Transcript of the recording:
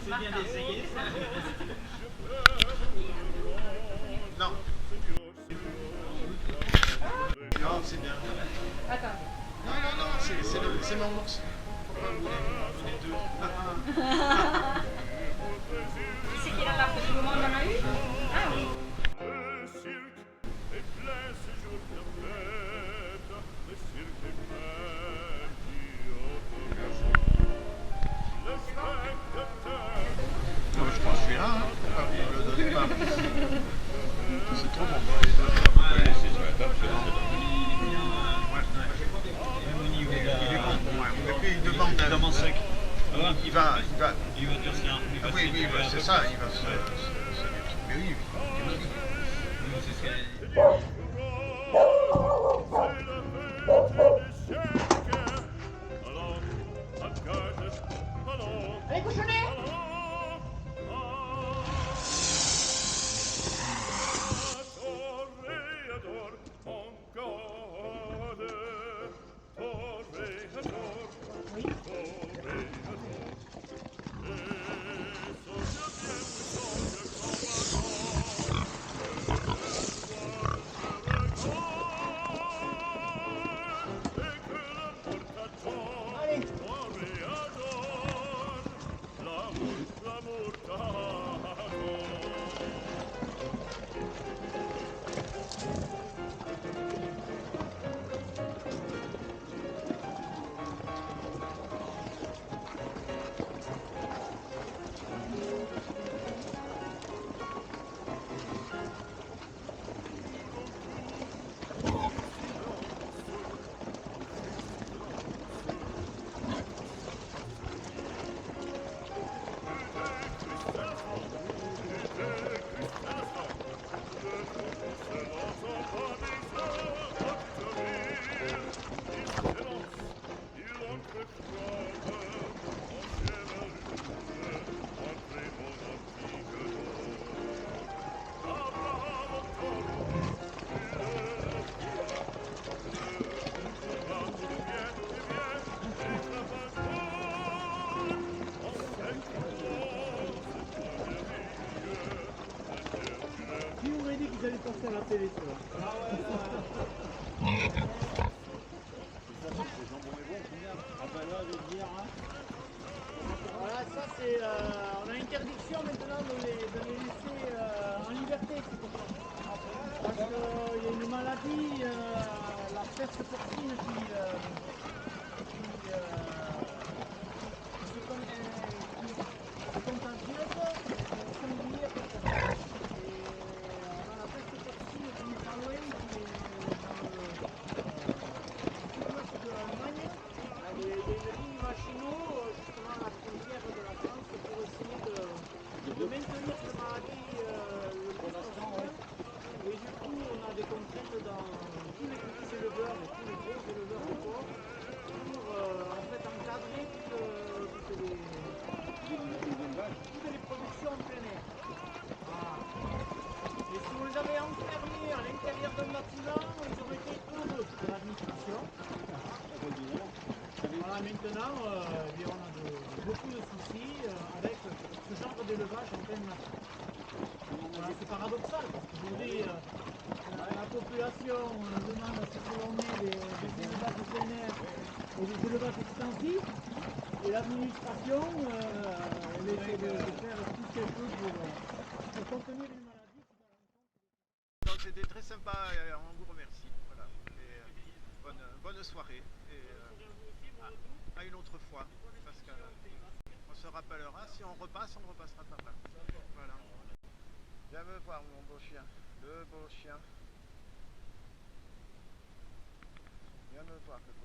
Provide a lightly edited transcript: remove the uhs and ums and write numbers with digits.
C'est bien d'essayer. Non. Non, c'est bien. Attends. Non, c'est mon morceau. Pourquoi vous voulez les deux? C'est qu'il a la photo du moment on en a eu? Ah oui. Non, je prends celui-là, hein. Pourquoi vous ne le donnez pas? C'est trop bon. Il est bon pour moi. Et puis il demande Dans sec. Il va durcir. Ah oui, c'est ça, il va se mais oui, C'est ce qu'elle Allez, cochonnet! Qui aurait dit qu'ils allaient passer à la télé, ça? Voilà, ça c'est... on a interdiction maintenant de les laisser en liberté, c'est pour ça. Parce qu'il y a une maladie, la peste porcine qui est contagieuse, singulière. On a la peste porcine qui est pas loin, qui est dans le sud-ouest de l'Allemagne. Il y a une ligne Maginot, justement à la frontière de la France, pour essayer de maintenir cette maladie le plus possible. Et du coup, on a des contraintes dans tous les petits éleveurs et tous les gros éleveurs de porc pour en fait encadrer toutes les productions en plein air. Voilà. Et si on les avait enfermés à l'intérieur d'un bâtiment, ils auraient été heureux de l'administration. Voilà, maintenant, on a beaucoup de soucis avec ce genre d'élevage en pleine nature. Voilà, c'est paradoxal parce qu'aujourd'hui, la population demande à ce que l'on ait des élevages de plein air et des élevages extensifs, et l'administration elle essaie de faire tout ce qu'elle peut pour contenir une maladie qui va à l'encontre. Donc c'était très sympa, on vous remercie. Voilà. Et, bonne soirée. Et, à une autre fois. Parce qu'on se rappellera, si on repasse, on repassera par là. Voilà. Viens me voir mon beau chien. Le beau chien. Viens me voir le beau chien.